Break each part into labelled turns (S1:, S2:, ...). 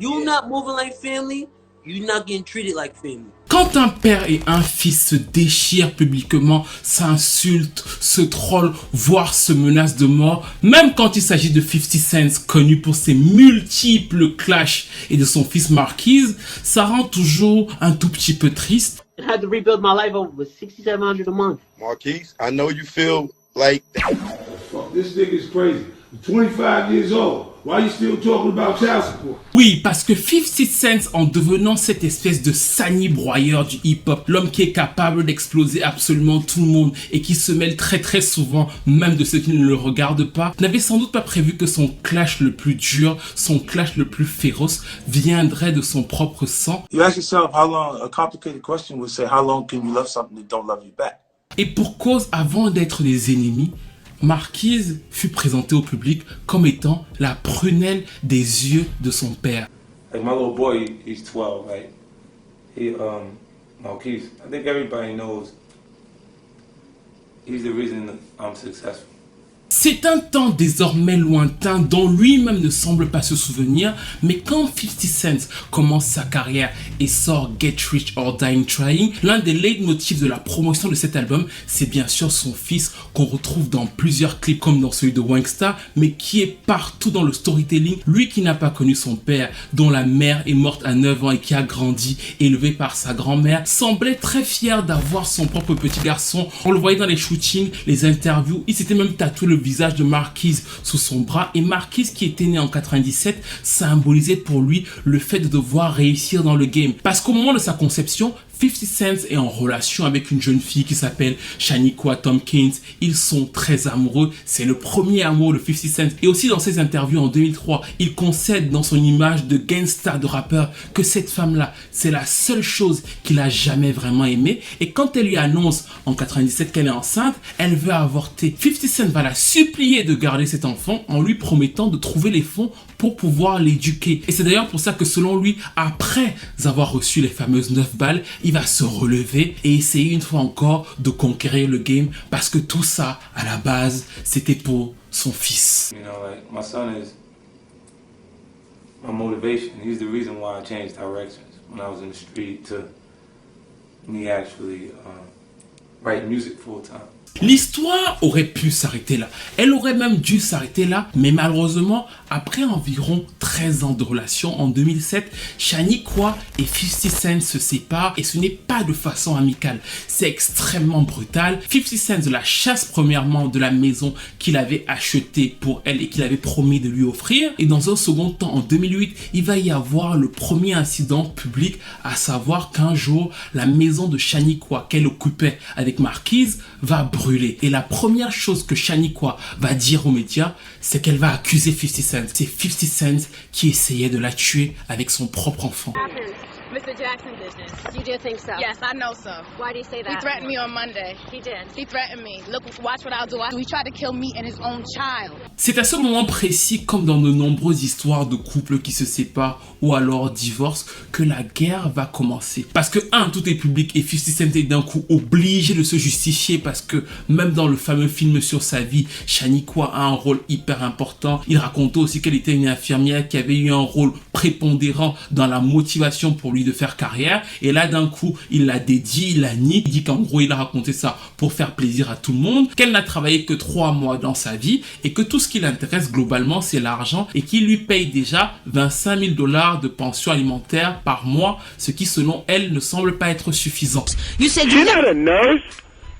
S1: You're not moving like family, you're not getting treated like family.
S2: Quand un père et un fils se déchirent publiquement, s'insultent, se trollent, voire se menacent de mort, même quand il s'agit de 50 Cent, connu pour ses multiples clashs, et de son fils Marquise, ça rend toujours un tout petit peu triste.
S1: I had to rebuild my life over $6,700 a month.
S3: Marquise, I know you feel like...
S4: Fuck, this nigga's crazy. You're 25 years old. Why you still talking about child support?
S2: Oui, parce que 50 Cent, en devenant cette espèce de sani-broyeur du hip-hop, l'homme qui est capable d'exploser absolument tout le monde et qui se mêle très très souvent, même de ceux qui ne le regardent pas, n'avait sans doute pas prévu que son clash le plus dur, son clash le plus féroce, viendrait de son propre sang.
S5: You ask yourself how long, a complicated question would say, how long can you love something that don't love you back?
S2: Et pour cause, avant d'être des ennemis, Marquise fut présenté au public comme étant la prunelle des yeux de son père.
S5: Like my little boy, he's 12, right? Marquise, I think everybody knows he's the reason I'm successful.
S2: C'est un temps désormais lointain dont lui-même ne semble pas se souvenir, mais quand 50 Cent commence sa carrière et sort Get Rich or Die Trying, l'un des leitmotifs de la promotion de cet album, c'est bien sûr son fils qu'on retrouve dans plusieurs clips comme dans celui de Wanksta, mais qui est partout dans le storytelling, lui qui n'a pas connu son père, dont la mère est morte à 9 ans et qui a grandi, élevé par sa grand-mère, semblait très fier d'avoir son propre petit garçon. On le voyait dans les shootings, les interviews, il s'était même tatoué le visage de Marquise sous son bras, et Marquise, qui était né en 97, symbolisait pour lui le fait de devoir réussir dans le game, parce qu'au moment de sa conception, 50 Cent est en relation avec une jeune fille qui s'appelle Shaniqua Tompkins. Ils sont très amoureux. C'est le premier amour de 50 Cent. Et aussi dans ses interviews en 2003, il concède dans son image de gangsta, de rappeur, que cette femme-là, c'est la seule chose qu'il a jamais vraiment aimée. Et quand elle lui annonce en 97 qu'elle est enceinte, elle veut avorter. 50 Cent va la supplier de garder cet enfant en lui promettant de trouver les fonds pour pouvoir l'éduquer. Et c'est d'ailleurs pour ça que selon lui, après avoir reçu les fameuses 9 balles, il va se relever et essayer une fois encore de conquérir le game, parce que tout ça, à la base, c'était pour son fils.
S5: You know, like my son is my motivation. He's the reason why I changed directions when I was in the street to me actually write music full time.
S2: L'histoire aurait pu s'arrêter là. Elle aurait même dû s'arrêter là, mais malheureusement, après environ 13 ans de relation, en 2007, Shaniqua et 50 Cent se séparent, et ce n'est pas de façon amicale. C'est extrêmement brutal. 50 Cent la chasse premièrement de la maison qu'il avait achetée pour elle et qu'il avait promis de lui offrir. Et dans un second temps, en 2008, il va y avoir le premier incident public, à savoir qu'un jour, la maison de Shaniqua qu'elle occupait avec Marquise va brûler. Et la première chose que Shaniqua va dire aux médias, c'est qu'elle va accuser 50 Cent. C'est 50 Cent qui essayait de la tuer avec son propre enfant.
S6: Mr. Jackson business.
S7: You do think so?
S6: Yes, I know so.
S7: Why do you say that?
S6: He threatened me on Monday.
S7: He did.
S6: He threatened me. Look, watch what I'll do. He tried to kill me and his own child.
S2: C'est à ce moment précis, comme dans de nombreuses histoires de couples qui se séparent ou alors divorcent, que la guerre va commencer. Parce que tout est public et 50 Cent est d'un coup obligé de se justifier, parce que même dans le fameux film sur sa vie, Shaniqua a un rôle hyper important. Il racontait aussi qu'elle était une infirmière qui avait eu un rôle prépondérant dans la motivation pour lui de faire carrière, et là d'un coup il la dédie, il la nie, il dit qu'en gros il a raconté ça pour faire plaisir à tout le monde, qu'elle n'a travaillé que 3 mois dans sa vie et que tout ce qui l'intéresse globalement c'est l'argent, et qu'il lui paye déjà 25 000 $ de pension alimentaire par mois, ce qui selon elle ne semble pas être suffisant.
S8: You said you're not a nurse.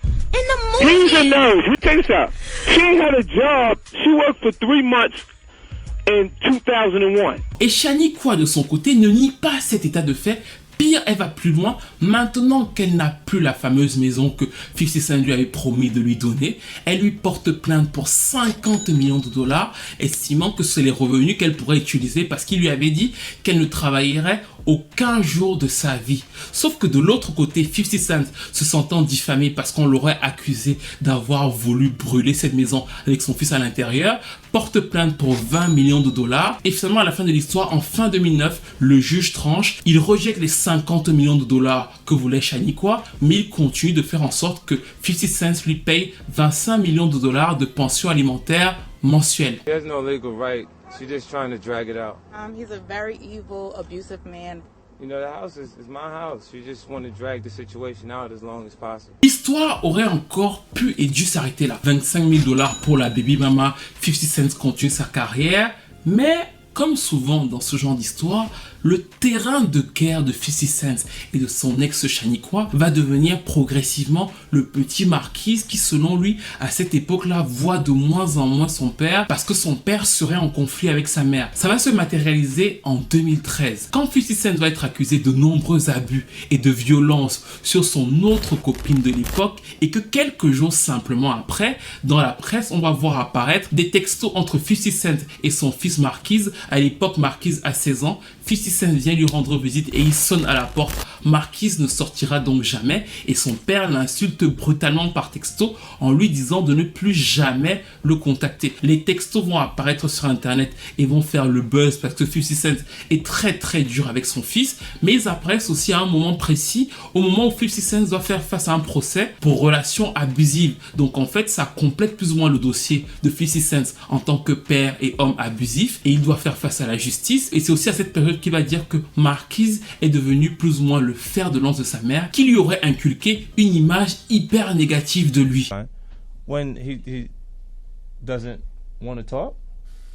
S6: In the movie.
S8: He's a nurse. You take this out. She had a job. She worked for 3 months in 2001.
S2: Et Shaniqua de son côté ne nie pas cet état de fait. Pire, elle va plus loin. Maintenant qu'elle n'a plus la fameuse maison que 50 Cent lui avait promis de lui donner, elle lui porte plainte pour 50 millions de $, estimant que c'est les revenus qu'elle pourrait utiliser, parce qu'il lui avait dit qu'elle ne travaillerait aucun jour de sa vie. Sauf que de l'autre côté, 50 Cent, se sentant diffamé parce qu'on l'aurait accusé d'avoir voulu brûler cette maison avec son fils à l'intérieur, porte plainte pour 20 millions de $. Et finalement, à la fin de l'histoire, en fin 2009, le juge tranche. Il rejette les 50 millions de $ que voulait Shaniqua, mais il continue de faire en sorte que 50 Cent lui paye 25 millions de $ de pension alimentaire mensuelle.
S5: He has no legal right She's just trying to drag it out.
S6: He's a very evil, abusive man.
S5: You know, the house is my house. She just want to drag the situation out as long as possible.
S2: L'histoire aurait encore pu et dû s'arrêter là. 25 000 $ pour la baby mama, 50 Cent continue sa carrière, mais comme souvent dans ce genre d'histoire, le terrain de guerre de 50 Cent et de son ex Shaniqua va devenir progressivement le petit Marquise qui, selon lui, à cette époque-là, voit de moins en moins son père parce que son père serait en conflit avec sa mère. Ça va se matérialiser en 2013 quand 50 Cent va être accusé de nombreux abus et de violences sur son autre copine de l'époque et que quelques jours simplement après, dans la presse, on va voir apparaître des textos entre 50 Cent et son fils Marquise. À l'époque, Marquise a 16 ans. 50 Cent vient lui rendre visite et il sonne à la porte. Marquise ne sortira donc jamais et son père l'insulte brutalement par texto en lui disant de ne plus jamais le contacter. Les textos vont apparaître sur internet et vont faire le buzz parce que 50 Cent est très dur avec son fils, mais ils apparaissent aussi à un moment précis, au moment où 50 Cent doit faire face à un procès pour relations abusives. Donc en fait, ça complète plus ou moins le dossier de 50 Cent en tant que père et homme abusif et il doit faire face à la justice. Et c'est aussi à cette période qu'il va dire que Marquise est devenu plus ou moins le fer de lance de sa mère, qui lui aurait inculqué une image hyper négative de lui.
S5: When he doesn't want to talk,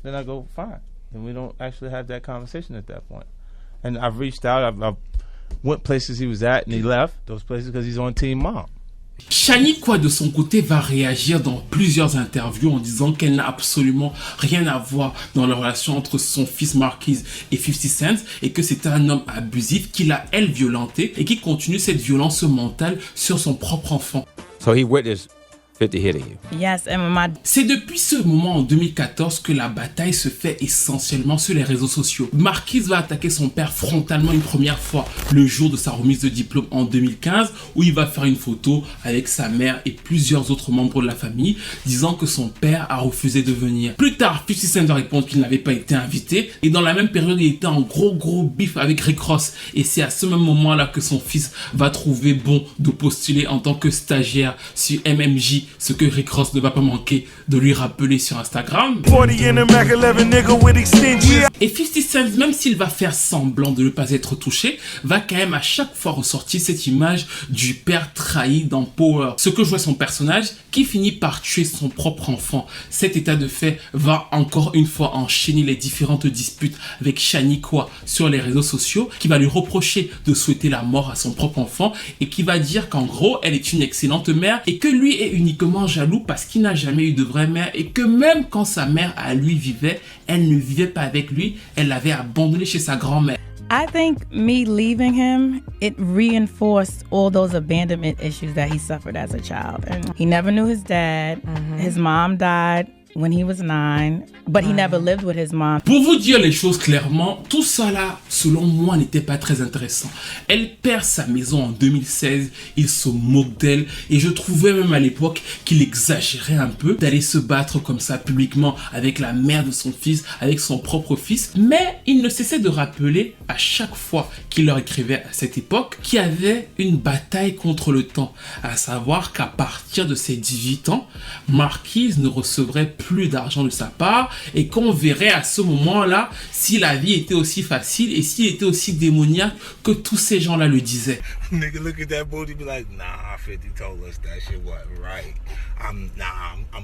S5: then I go, fine. And we don't actually have that conversation at that point. And I've reached out, I've went places he was at and he left those places because he's on Team Mom.
S2: Shaniqua de son côté va réagir dans plusieurs interviews en disant qu'elle n'a absolument rien à voir dans la relation entre son fils Marquise et 50 Cent et que c'est un homme abusif qui l'a elle violenté et qui continue cette violence mentale sur son propre enfant.
S7: So he witnessed 50 hitting you.
S6: Yes, and my
S2: C'est depuis ce moment en 2014 que la bataille se fait essentiellement sur les réseaux sociaux. Marquise va attaquer son père frontalement une première fois le jour de sa remise de diplôme en 2015 où il va faire une photo avec sa mère et plusieurs autres membres de la famille disant que son père a refusé de venir. Plus tard, 50 Cent va répondre qu'il n'avait pas été invité et dans la même période il était en gros bif avec Rick Ross et c'est à ce même moment là que son fils va trouver bon de postuler en tant que stagiaire sur MMJ, ce que Rick Ross ne va pas manquer de lui rappeler sur Instagram. Et 50 Cent, même s'il va faire semblant de ne pas être touché, va quand même à chaque fois ressortir cette image du père trahi dans Power. Ce que jouait son personnage qui finit par tuer son propre enfant. Cet état de fait va encore une fois enchaîner les différentes disputes avec Shaniqua sur les réseaux sociaux, qui va lui reprocher de souhaiter la mort à son propre enfant et qui va dire qu'en gros, elle est une excellente mère et que lui est uniquement jaloux parce qu'il n'a jamais eu de vraie mère et que même quand sa mère à lui vivait, elle ne vivait pas avec lui, elle l'avait abandonné chez sa grand-mère.
S6: I think me leaving him, it reinforced all those abandonment issues that he suffered as a child. And he never knew his dad. His mom died when he was 9, but he never lived with his mom.
S2: Pour vous dire les choses clairement, tout ça là, selon moi, n'était pas très intéressant. Elle perd sa maison en 2016, il se moque d'elle et je trouvais même à l'époque qu'il exagérait un peu d'aller se battre comme ça publiquement avec la mère de son fils, avec son propre fils. Mais il ne cessait de rappeler à chaque fois qu'il leur écrivait à cette époque qu'il y avait une bataille contre le temps. À savoir qu'à partir de ses 18 ans, Marquise ne recevrait plus d'argent de sa part et qu'on verrait à ce moment-là si la vie était aussi facile et s'il était aussi démoniaque que tous ces gens-là le disaient.
S9: Nigga look at that booty, be like, nah, 50 told us that shit wasn't right. I'm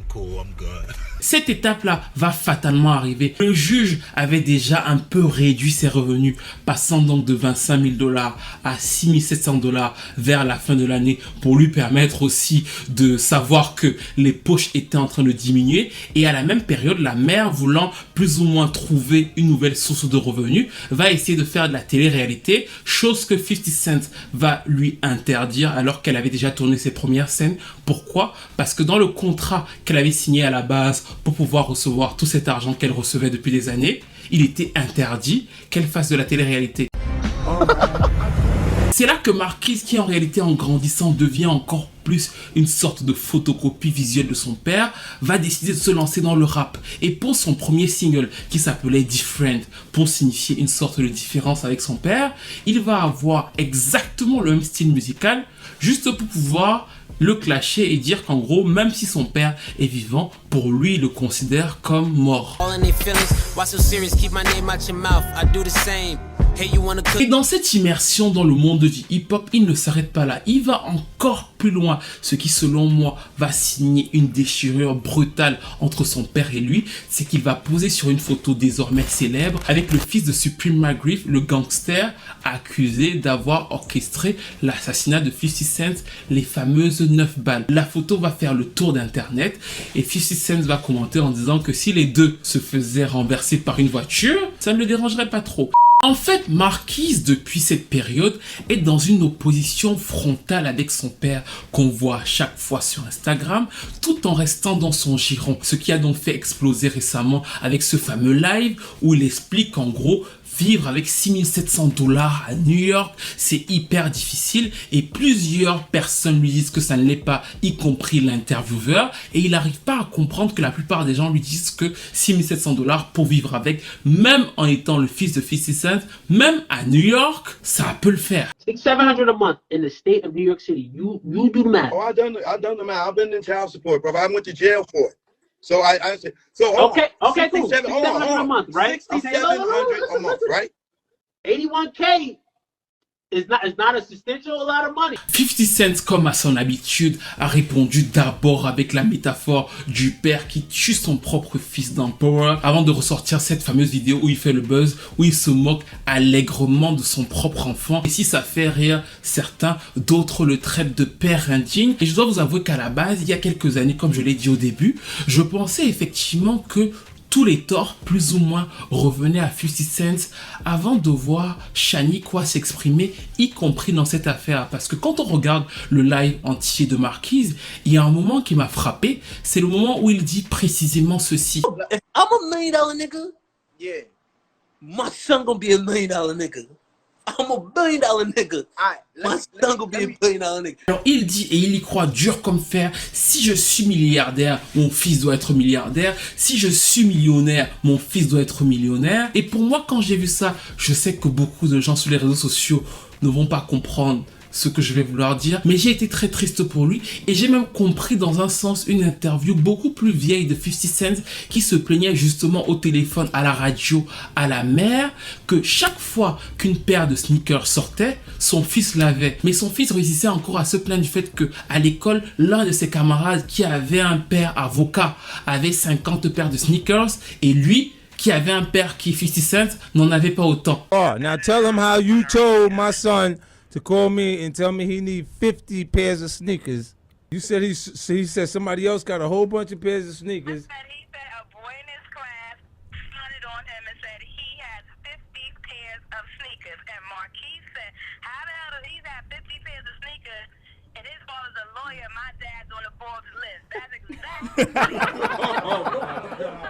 S9: cool, I'm good.
S2: Cette étape-là va fatalement arriver. Le juge avait déjà un peu réduit ses revenus, passant donc de 25 000 $ à 6 700 $ vers la fin de l'année pour lui permettre aussi de savoir que les poches étaient en train de diminuer. Et à la même période, la mère, voulant plus ou moins trouver une nouvelle source de revenus, va essayer de faire de la télé-réalité, chose que 50 Cent va lui interdire alors qu'elle avait déjà tourné ses premières scènes. Pourquoi? Parce que dans le contrat qu'elle avait signé à la base pour pouvoir recevoir tout cet argent qu'elle recevait depuis des années, il était interdit qu'elle fasse de la télé-réalité. C'est là que Marquise, qui en réalité en grandissant devient encore plus une sorte de photocopie visuelle de son père, va décider de se lancer dans le rap. Et pour son premier single, qui s'appelait Different, pour signifier une sorte de différence avec son père, il va avoir exactement le même style musical, juste pour pouvoir le clasher et dire qu'en gros, même si son père est vivant, pour lui, il le considère comme mort. Et dans cette immersion dans le monde du hip-hop, il ne s'arrête pas là. Il va encore plus loin, ce qui, selon moi, va signer une déchirure brutale entre son père et lui. C'est qu'il va poser sur une photo désormais célèbre avec le fils de Supreme McGriff, le gangster, accusé d'avoir orchestré l'assassinat de 50 Cent, les fameuses 9 balles. La photo va faire le tour d'internet et 50 Cent va commenter en disant que si les deux se faisaient renverser par une voiture, ça ne le dérangerait pas trop. En fait, Marquise, depuis cette période, est dans une opposition frontale avec son père qu'on voit chaque fois sur Instagram, tout en restant dans son giron. Ce qui a donc fait exploser récemment avec ce fameux live où il explique en gros vivre avec 6700 $ à New York, c'est hyper difficile et plusieurs personnes lui disent que ça ne l'est pas, y compris l'intervieweur, et il n'arrive pas à comprendre que la plupart des gens lui disent que 6700 $ pour vivre avec, même en étant le fils de 50 Cent, même à New York, ça peut le faire.
S1: 600-700 a month in the state of New York City. You do the math.
S3: Oh, I done the math. I've been in child support, bro. I went to jail for it. So I said, so
S1: okay, cool. 600-700 a month, right?
S3: 6,700 a month, right?
S1: 81K is not a substantial lot of money.
S2: 50 Cent, comme à son habitude, a répondu d'abord avec la métaphore du père qui tue son propre fils dans Power, avant de ressortir cette fameuse vidéo où il fait le buzz, où il se moque allègrement de son propre enfant. Et si ça fait rire certains, d'autres le traitent de père indigne. Et je dois vous avouer qu'à la base, il y a quelques années, comme je l'ai dit au début, je pensais effectivement que tous les torts, plus ou moins, revenaient à 50 Cent avant de voir Shaniqua s'exprimer, y compris dans cette affaire. Parce que quand on regarde le live entier de Marquise, il y a un moment qui m'a frappé, c'est le moment où il dit précisément ceci.
S1: If I'm a $1 million nigga, yeah, my son gonna be a $1 million nigga. I'm a $1 billion nigga. My son gonna be a $1 billion nigga.
S2: Alors il dit, et il y croit dur comme fer, si je suis milliardaire, mon fils doit être milliardaire. Si je suis millionnaire, mon fils doit être millionnaire. Et pour moi, quand j'ai vu ça, je sais que beaucoup de gens sur les réseaux sociaux ne vont pas comprendre ce que je vais vouloir dire, mais j'ai été très triste pour lui et j'ai même compris dans un sens une interview beaucoup plus vieille de 50 Cent qui se plaignait justement au téléphone, à la radio, à la mère, que chaque fois qu'une paire de sneakers sortait, son fils l'avait. Mais son fils réussissait encore à se plaindre du fait que à l'école, l'un de ses camarades qui avait un père avocat avait 50 paires de sneakers et lui, qui avait un père qui 50 Cent, n'en avait pas autant.
S10: Oh, now tell him how you told my son to call me and tell me he need 50 pairs of sneakers. You said he said somebody else got a whole bunch of pairs of sneakers.
S11: He said a boy in his class fronted on him and said he has 50 pairs of sneakers. And Marquise said, how the hell does he have 50 pairs of sneakers? And his father's a lawyer, my dad's on the Forbes list. That's exactly.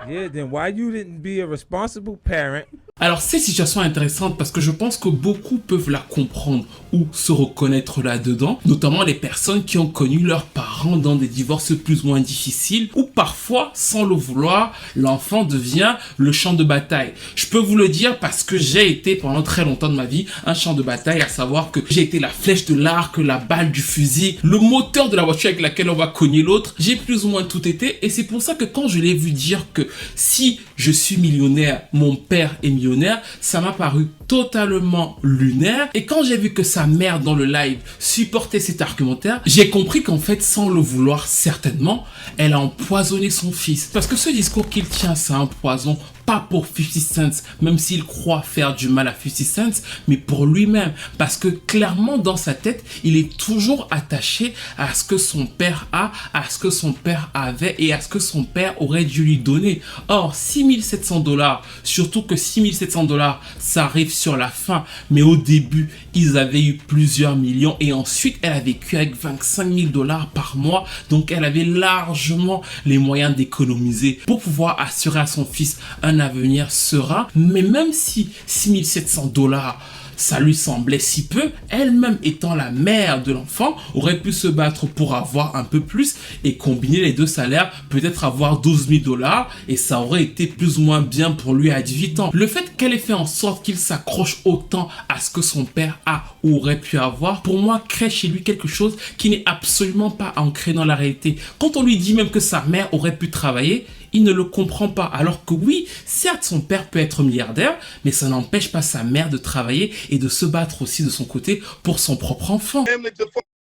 S10: Yeah, then why you didn't be a responsible parent?
S2: Alors, cette situation est intéressante parce que je pense que beaucoup peuvent la comprendre ou se reconnaître là-dedans, notamment les personnes qui ont connu leurs parents dans des divorces plus ou moins difficiles ou parfois, sans le vouloir, l'enfant devient le champ de bataille. Je peux vous le dire parce que j'ai été pendant très longtemps de ma vie un champ de bataille, à savoir que j'ai été la flèche de l'arc, la balle du fusil, le moteur de la voiture avec laquelle on va cogner l'autre. J'ai plus ou moins tout été et c'est pour ça que quand je l'ai vu dire que si je suis millionnaire, mon père est millionnaire, ça m'a paru totalement lunaire. Et quand j'ai vu que sa mère dans le live supportait cet argumentaire, j'ai compris qu'en fait, sans le vouloir certainement, elle a empoisonné son fils. Parce que ce discours qu'il tient, c'est un poison, pas pour 50 Cent, même s'il croit faire du mal à 50 Cent, mais pour lui-même. Parce que clairement, dans sa tête, il est toujours attaché à ce que son père a, à ce que son père avait et à ce que son père aurait dû lui donner. Or, 6700 $, surtout que 6700 $, ça arrive sur la fin, mais au début, ils avaient eu plusieurs millions et ensuite, elle a vécu avec 25 000 $ par mois, donc elle avait largement les moyens d'économiser pour pouvoir assurer à son fils un avenir serein. Mais même si 6700 $, ça lui semblait si peu, elle-même étant la mère de l'enfant, aurait pu se battre pour avoir un peu plus et combiner les deux salaires, peut-être avoir 12 000 $ et ça aurait été plus ou moins bien pour lui à 18 ans. Le fait qu'elle ait fait en sorte qu'il s'accroche autant à ce que son père a ou aurait pu avoir, pour moi, crée chez lui quelque chose qui n'est absolument pas ancré dans la réalité. Quand on lui dit même que sa mère aurait pu travailler, il ne le comprend pas. Alors que oui, certes, son père peut être milliardaire, mais ça n'empêche pas sa mère de travailler et de se battre aussi de son côté pour son propre enfant.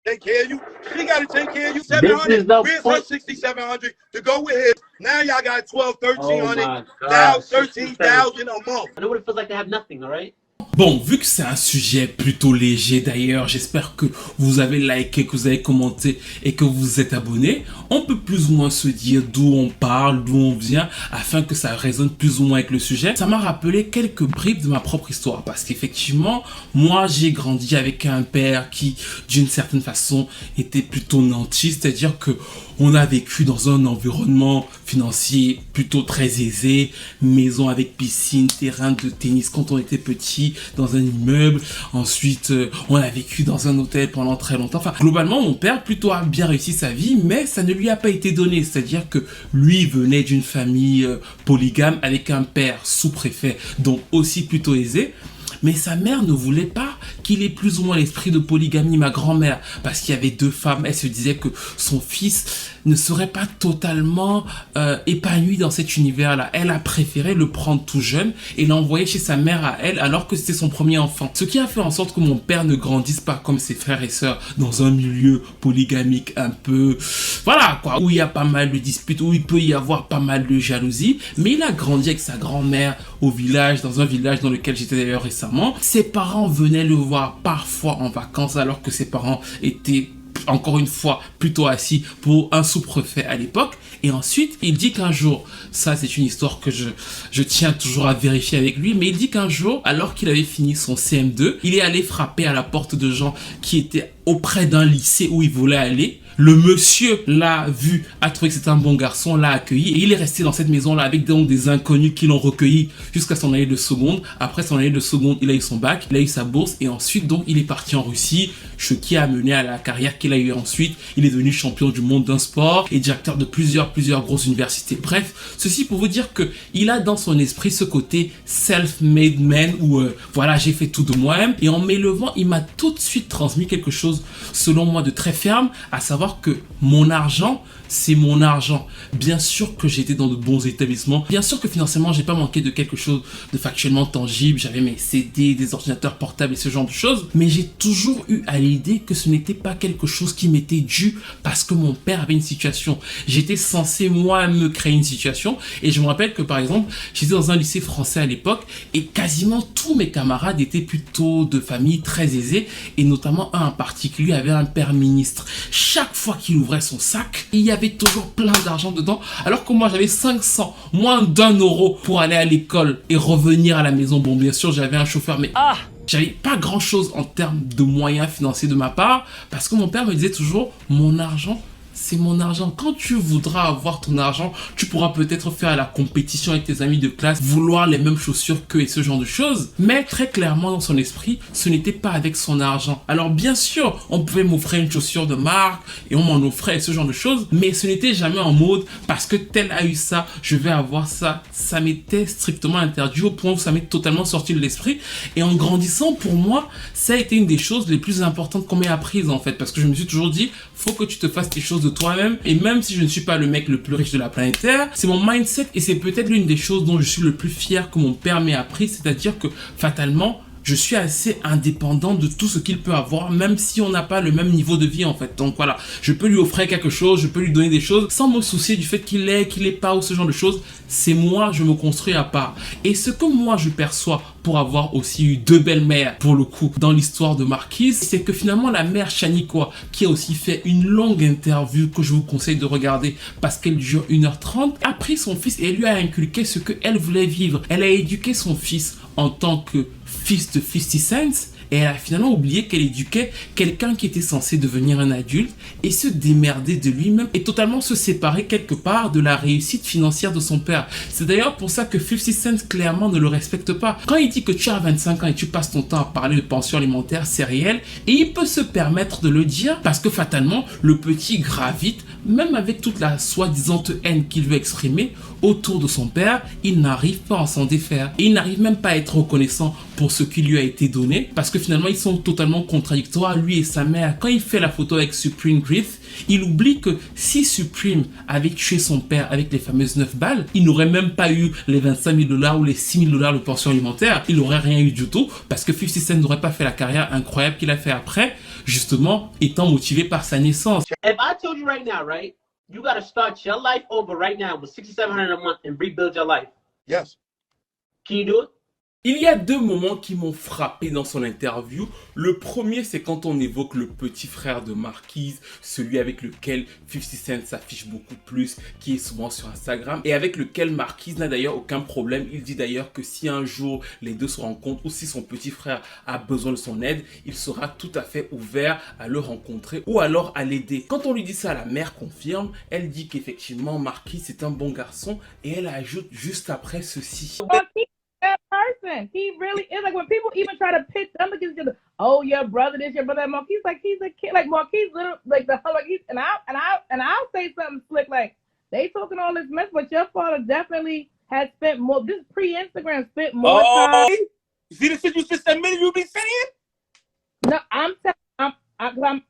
S3: Take care of you. She got to take care of you. 700. Where's her 6,700 to go with his? Now y'all got 12, 1,300. Now 13,000 a month.
S1: I know what it feels like to have nothing, all right?
S2: Bon, vu que c'est un sujet plutôt léger d'ailleurs, j'espère que vous avez liké, que vous avez commenté et que vous êtes abonné. On peut plus ou moins se dire d'où on parle, d'où on vient, afin que ça résonne plus ou moins avec le sujet. Ça m'a rappelé quelques bribes de ma propre histoire, parce qu'effectivement, moi j'ai grandi avec un père qui, d'une certaine façon, était plutôt nanti, c'est-à-dire que on a vécu dans un environnement financier plutôt très aisé, maison avec piscine, terrain de tennis quand on était petit, dans un immeuble. Ensuite, on a vécu dans un hôtel pendant très longtemps. Enfin, globalement, mon père plutôt a bien réussi sa vie, mais ça ne lui a pas été donné. C'est-à-dire que lui venait d'une famille polygame avec un père sous-préfet, donc aussi plutôt aisé. Mais sa mère ne voulait pas qu'il ait plus ou moins l'esprit de polygamie, ma grand-mère, parce qu'il y avait 2 femmes. Elle se disait que son fils ne serait pas totalement épanoui dans cet univers-là. Elle a préféré le prendre tout jeune et l'envoyer chez sa mère à elle, alors que c'était son premier enfant. Ce qui a fait en sorte que mon père ne grandisse pas comme ses frères et sœurs dans un milieu polygamique un peu, voilà quoi, où il y a pas mal de disputes, où il peut y avoir pas mal de jalousie. Mais il a grandi avec sa grand-mère au village, dans un village dans lequel j'étais d'ailleurs récemment. Ses parents venaient le voir parfois en vacances, alors que ses parents étaient encore une fois plutôt assis pour un sous-préfet à l'époque. Et ensuite il dit qu'un jour, ça c'est une histoire que je tiens toujours à vérifier avec lui, mais il dit qu'un jour, alors qu'il avait fini son CM2, il est allé frapper à la porte de gens qui étaient auprès d'un lycée où il voulait aller. Le monsieur l'a vu, a trouvé que c'était un bon garçon, l'a accueilli et il est resté dans cette maison-là avec donc des inconnus qui l'ont recueilli jusqu'à son année de seconde. Après son année de seconde, il a eu son bac, il a eu sa bourse et ensuite donc il est parti en Russie, ce qui a mené à la carrière qu'il a eu ensuite. Il est devenu champion du monde d'un sport et directeur de plusieurs grosses universités. Bref, ceci pour vous dire que il a dans son esprit ce côté self-made man où voilà, j'ai fait tout de moi-même, et en m'élevant, il m'a tout de suite transmis quelque chose selon moi de très ferme, à savoir que mon argent, c'est mon argent. Bien sûr que j'étais dans de bons établissements. Bien sûr que financièrement, j'ai pas manqué de quelque chose de factuellement tangible. J'avais mes CD, des ordinateurs portables et ce genre de choses. Mais j'ai toujours eu à l'idée que ce n'était pas quelque chose qui m'était dû parce que mon père avait une situation. J'étais censé, moi, me créer une situation. Et je me rappelle que, par exemple, j'étais dans un lycée français à l'époque et quasiment tous mes camarades étaient plutôt de familles très aisées. Et notamment un en particulier avait un père ministre. Chaque fois qu'il ouvrait son sac, il y avait toujours plein d'argent dedans, alors que moi j'avais 500, moins d'1 euro pour aller à l'école et revenir à la maison. Bon, bien sûr j'avais un chauffeur, mais j'avais pas grand chose en termes de moyens financiers de ma part, parce que mon père me disait toujours, mon argent, c'est mon argent. Quand tu voudras avoir ton argent, tu pourras peut-être faire la compétition avec tes amis de classe, vouloir les mêmes chaussures qu'eux et ce genre de choses. Mais très clairement dans son esprit, ce n'était pas avec son argent. Alors bien sûr, on pouvait m'offrir une chaussure de marque et on m'en offrait et ce genre de choses, mais ce n'était jamais en mode parce que tel a eu ça, je vais avoir ça. Ça m'était strictement interdit au point où ça m'est totalement sorti de l'esprit. Et en grandissant, pour moi, ça a été une des choses les plus importantes qu'on m'ait apprises en fait, parce que je me suis toujours dit, faut que tu te fasses tes choses de toi-même. Et même si je ne suis pas le mec le plus riche de la planète Terre, c'est mon mindset et c'est peut-être l'une des choses dont je suis le plus fier que mon père m'ait appris, c'est-à-dire que fatalement, je suis assez indépendant de tout ce qu'il peut avoir, même si on n'a pas le même niveau de vie en fait. Donc voilà, je peux lui offrir quelque chose, je peux lui donner des choses sans me soucier du fait qu'il est pas ou ce genre de choses. C'est moi, je me construis à part. Et ce que moi je perçois pour avoir aussi eu 2 belles-mères pour le coup dans l'histoire de Marquise, c'est que finalement la mère Shaniqua, qui a aussi fait une longue interview que je vous conseille de regarder parce qu'elle dure 1h30, a pris son fils et lui a inculqué ce qu'elle voulait vivre. Elle a éduqué son fils en tant que fils de 50 Cent et elle a finalement oublié qu'elle éduquait quelqu'un qui était censé devenir un adulte et se démerder de lui-même et totalement se séparer quelque part de la réussite financière de son père. C'est d'ailleurs pour ça que 50 Cent clairement ne le respecte pas. Quand il dit que tu as 25 ans et tu passes ton temps à parler de pension alimentaire, c'est réel et il peut se permettre de le dire parce que fatalement le petit gravite, même avec toute la soi-disant haine qu'il veut exprimer autour de son père, il n'arrive pas à s'en défaire et il n'arrive même pas à être reconnaissant pour ce qui lui a été donné parce que finalement ils sont totalement contradictoires, lui et sa mère. Quand il fait la photo avec Supreme Griff, il oublie que si Supreme avait tué son père avec les fameuses 9 balles, il n'aurait même pas eu les 25 000 $ ou les 6 000 $ de pension alimentaire, il n'aurait rien eu du tout parce que 50 Cent n'aurait pas fait la carrière incroyable qu'il a fait après, justement étant motivé par sa naissance.
S1: If I told you right now, right, you got to start your life over right now with $6,700 a month and rebuild your life.
S3: Yes.
S1: Can you do it?
S2: Il y a deux moments qui m'ont frappé dans son interview. Le premier, c'est quand on évoque le petit frère de Marquise, celui avec lequel 50 Cent s'affiche beaucoup plus, qui est souvent sur Instagram, et avec lequel Marquise n'a d'ailleurs aucun problème. Il dit d'ailleurs que si un jour les deux se rencontrent, ou si son petit frère a besoin de son aide, il sera tout à fait ouvert à le rencontrer, ou alors à l'aider. Quand on lui dit ça, la mère confirme, elle dit qu'effectivement Marquise est un bon garçon, et elle ajoute juste après ceci.
S6: That person, he really is. Like when people even try to pitch them against each other, oh, your brother this, your brother that. Marquise, like he's a kid. Like Marquise, little, like the like he's and I'll say something slick like they talking all this mess, but your father definitely has spent more. This pre-Instagram spent more time.
S3: You see the shit you just admitted you be saying?
S6: No,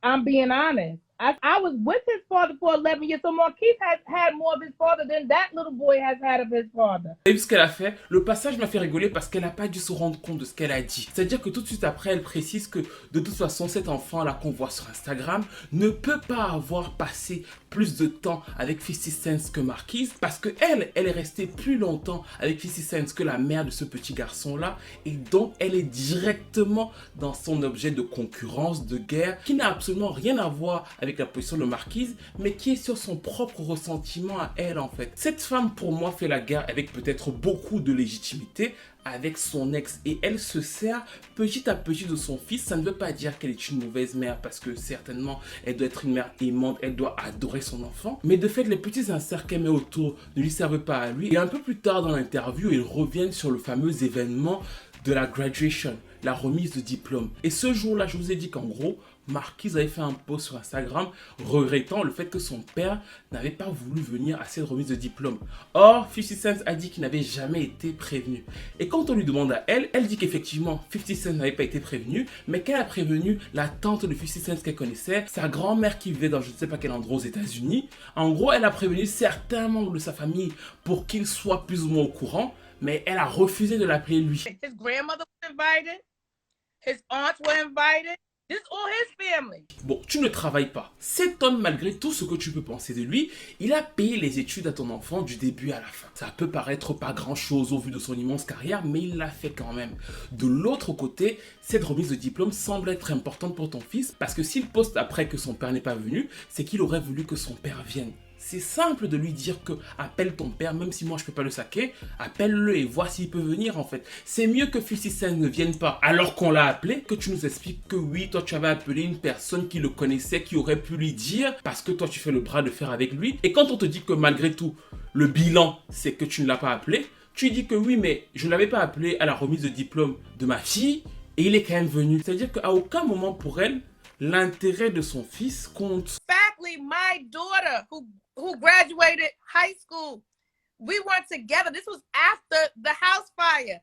S6: I'm being honest. I was with his father for 11 years, so Marquise has had more of his father than that little boy has had of his father.
S2: Et vu ce qu'elle a fait, le passage m'a fait rigoler parce qu'elle n'a pas dû se rendre compte de ce qu'elle a dit. C'est-à-dire que tout de suite après, elle précise que de toute façon, cet enfant-là qu'on voit sur Instagram ne peut pas avoir passé plus de temps avec 50 Cent que Marquise parce que elle est restée plus longtemps avec 50 Cent que la mère de ce petit garçon-là et donc elle est directement dans son objet de concurrence, de guerre, qui n'a absolument rien à voir avec la position de Marquise, mais qui est sur son propre ressentiment à elle en fait. Cette femme pour moi fait la guerre avec peut-être beaucoup de légitimité avec son ex et elle se sert petit à petit de son fils. Ça ne veut pas dire qu'elle est une mauvaise mère parce que certainement elle doit être une mère aimante, elle doit adorer son enfant, mais de fait les petits inserts qu'elle met autour ne lui servent pas à lui. Et un peu plus tard dans l'interview, ils reviennent sur le fameux événement de la graduation, la remise de diplôme. Et ce jour-là, je vous ai dit qu'en gros, Marquise avait fait un post sur Instagram regrettant le fait que son père n'avait pas voulu venir à cette remise de diplôme. Or, 50 Cent a dit qu'il n'avait jamais été prévenu. Et quand on lui demande à elle, elle dit qu'effectivement 50 Cent n'avait pas été prévenu, mais qu'elle a prévenu la tante de 50 Cent qu'elle connaissait, sa grand-mère qui vivait dans je ne sais pas quel endroit aux États-Unis. En gros, elle a prévenu certains membres de sa famille pour qu'ils soient plus ou moins au courant, mais elle a refusé de l'appeler lui.
S6: His grandmother was invited, his aunts were invited. This all his family.
S2: Bon, tu ne travailles pas. Cet homme, malgré tout ce que tu peux penser de lui, il a payé les études à ton enfant du début à la fin. Ça peut paraître pas grand-chose au vu de son immense carrière, mais il l'a fait quand même. De l'autre côté, cette remise de diplôme semble être importante pour ton fils, parce que s'il poste après que son père n'est pas venu, c'est qu'il aurait voulu que son père vienne. C'est simple de lui dire que appelle ton père, même si moi je peux pas le saquer, appelle-le et vois s'il peut venir en fait. C'est mieux que 50 Cent ne vienne pas alors qu'on l'a appelé, que tu nous expliques que oui, toi tu avais appelé une personne qui le connaissait, qui aurait pu lui dire, parce que toi tu fais le bras de fer avec lui. Et quand on te dit que malgré tout, le bilan c'est que tu ne l'as pas appelé, tu dis que oui mais je ne l'avais pas appelé à la remise de diplôme de ma fille et il est quand même venu. C'est-à-dire qu'à aucun moment pour elle, l'intérêt de son fils compte.
S6: Exactly, my daughter who graduated high school, we weren't together. This was after the house fire.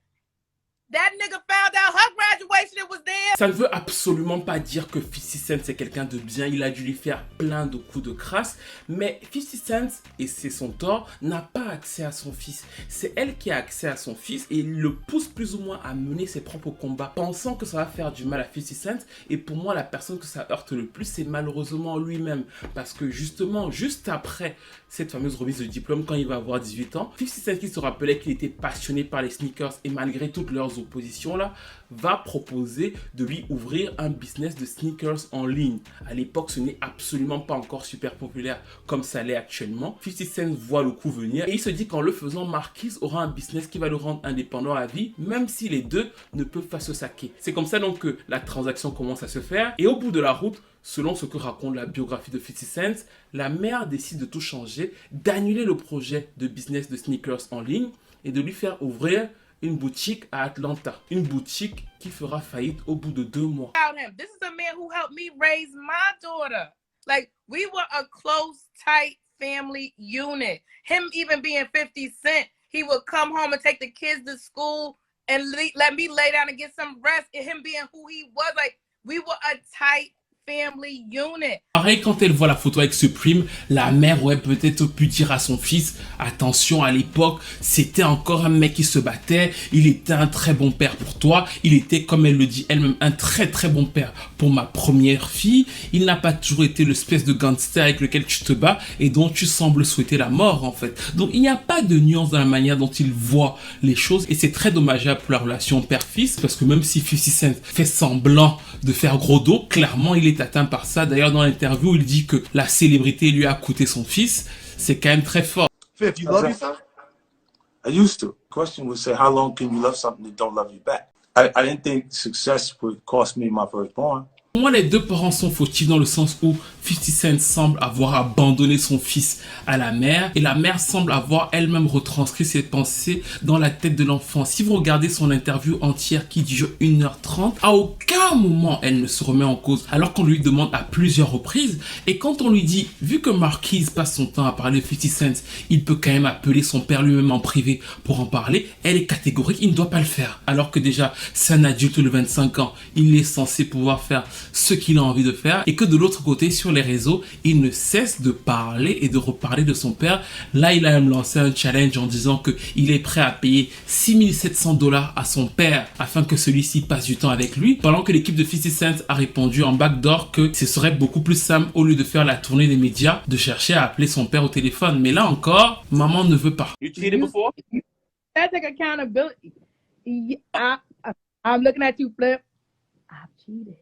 S6: That nigga found out her graduation, it was there.
S2: Ça ne veut absolument pas dire que 50 Cent c'est quelqu'un de bien, il a dû lui faire plein de coups de crasse, mais 50 Cent, et c'est son tort, n'a pas accès à son fils. C'est elle qui a accès à son fils et il le pousse plus ou moins à mener ses propres combats, pensant que ça va faire du mal à 50 Cent, et pour moi la personne que ça heurte le plus c'est malheureusement lui-même, parce que justement, juste après cette fameuse remise de diplôme, quand il va avoir 18 ans, 50 Cent qui se rappelait qu'il était passionné par les sneakers et malgré toutes leurs oppositions là, va proposer de lui ouvrir un business de sneakers en ligne. À l'époque, ce n'est absolument pas encore super populaire comme ça l'est actuellement. 50 Cent voit le coup venir et il se dit qu'en le faisant, Marquise aura un business qui va le rendre indépendant à vie, même si les deux ne peuvent pas se saquer. C'est comme ça donc que la transaction commence à se faire et au bout de la route, selon ce que raconte la biographie de 50 Cent, la mère décide de tout changer, d'annuler le projet de business de sneakers en ligne et de lui faire ouvrir une boutique à Atlanta. Une boutique qui fera faillite au bout de 2 mois.
S12: This is a man who helped me raise my daughter. Like, we were a close, tight family unit. Him even being 50 Cent, he would come home and take the kids to school and let me lay down and get some rest. And him being who he was, like, we were a tight family unit.
S2: Pareil, quand elle voit la photo avec Supreme, la mère aurait peut-être pu dire à son fils, attention, à l'époque, c'était encore un mec qui se battait, il était un très bon père pour toi, il était, comme elle le dit elle-même, un très très bon père pour ma première fille, il n'a pas toujours été l'espèce de gangster avec lequel tu te bats et dont tu sembles souhaiter la mort en fait. Donc il n'y a pas de nuance dans la manière dont il voit les choses et c'est très dommageable pour la relation père-fils parce que même si 50 Cent fait semblant de faire gros dos, clairement il est atteint par ça. D'ailleurs, dans l'interview, il dit que la célébrité lui a coûté son fils. C'est quand même très fort.
S3: Fifth, you love yourself?
S5: I used to. The question would say, how long can you love something that don't love you back? I didn't think success would cost me my firstborn.
S2: Pour moi, les deux parents sont fautifs dans le sens où 50 Cent semble avoir abandonné son fils à la mère et la mère semble avoir elle-même retranscrit ses pensées dans la tête de l'enfant. Si vous regardez son interview entière qui dure 1h30, à aucun moment elle ne se remet en cause alors qu'on lui demande à plusieurs reprises et quand on lui dit, vu que Marquise passe son temps à parler de 50 Cent, il peut quand même appeler son père lui-même en privé pour en parler, elle est catégorique, il ne doit pas le faire. Alors que déjà, c'est un adulte de 25 ans, il est censé pouvoir faire ce qu'il a envie de faire et que de l'autre côté sur les réseaux il ne cesse de parler et de reparler de son père. Là il a même lancé un challenge en disant que il est prêt à payer $6,700 à son père afin que celui-ci passe du temps avec lui, pendant que l'équipe de 50 Cent a répondu en backdoor que ce serait beaucoup plus simple au lieu de faire la tournée des médias de chercher à appeler son père au téléphone. Mais là encore, maman ne veut pas.
S12: You cheated before? I take accountability. I'm looking at you, Flip. I've cheated.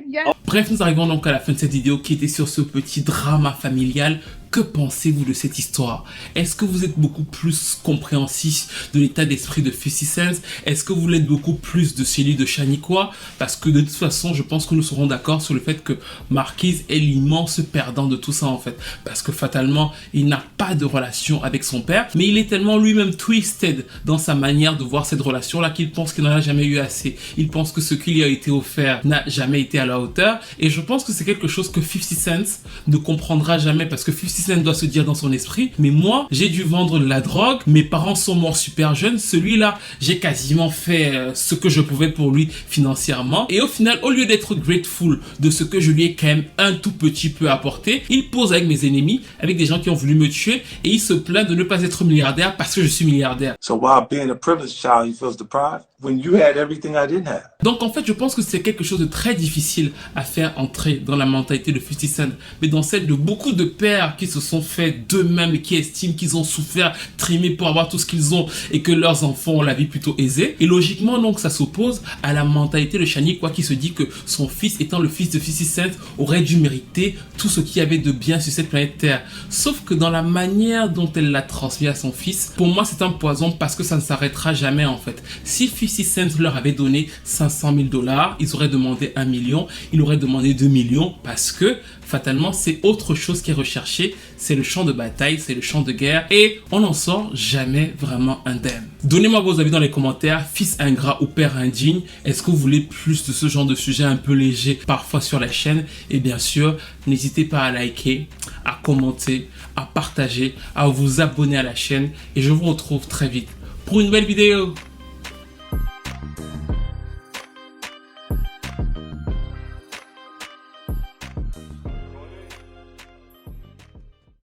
S12: Yeah.
S2: Bref, nous arrivons donc à la fin de cette vidéo qui était sur ce petit drama familial. Que pensez-vous de cette histoire? Est-ce que vous êtes beaucoup plus compréhensif de l'état d'esprit de 50 Cent? Est-ce que vous l'êtes beaucoup plus de celui de Shaniqua? Parce que de toute façon, je pense que nous serons d'accord sur le fait que Marquise est l'immense perdant de tout ça en fait. Parce que fatalement, il n'a pas de relation avec son père, mais il est tellement lui-même twisted dans sa manière de voir cette relation-là qu'il pense qu'il n'en a jamais eu assez. Il pense que ce qui lui a été offert n'a jamais été à la hauteur. Et je pense que c'est quelque chose que 50 Cent ne comprendra jamais parce que 50 Cent doit se dire dans son esprit, mais moi j'ai dû vendre de la drogue, mes parents sont morts super jeunes, celui-là j'ai quasiment fait ce que je pouvais pour lui financièrement et au final au lieu d'être grateful de ce que je lui ai quand même un tout petit peu apporté, il pose avec mes ennemis, avec des gens qui ont voulu me tuer et il se plaint de ne pas être milliardaire parce que je suis milliardaire.
S5: So while being a privileged child, he feels deprived when you had everything I didn't have.
S2: Donc en fait je pense que c'est quelque chose de très difficile à faire entrer dans la mentalité de 50 Cent, mais dans celle de beaucoup de pères qui se sont fait d'eux-mêmes et qui estiment qu'ils ont souffert, trimé pour avoir tout ce qu'ils ont et que leurs enfants ont la vie plutôt aisée. Et logiquement donc ça s'oppose à la mentalité de Shaniqua qui se dit que son fils étant le fils de 50 Cent aurait dû mériter tout ce qu'il y avait de bien sur cette planète Terre. Sauf que dans la manière dont elle l'a transmis à son fils, pour moi c'est un poison parce que ça ne s'arrêtera jamais en fait. Si 50 Cent leur avait donné $500,000, ils auraient demandé 1 million, ils auraient demandé 2 millions parce que fatalement c'est autre chose qui est recherché, c'est le champ de bataille, c'est le champ de guerre et on n'en sort jamais vraiment indemne. Donnez-moi vos avis dans les commentaires, fils ingrat ou père indigne, est-ce que vous voulez plus de ce genre de sujet un peu léger parfois sur la chaîne? Et bien sûr, n'hésitez pas à liker, à commenter, à partager, à vous abonner à la chaîne et je vous retrouve très vite pour une nouvelle vidéo.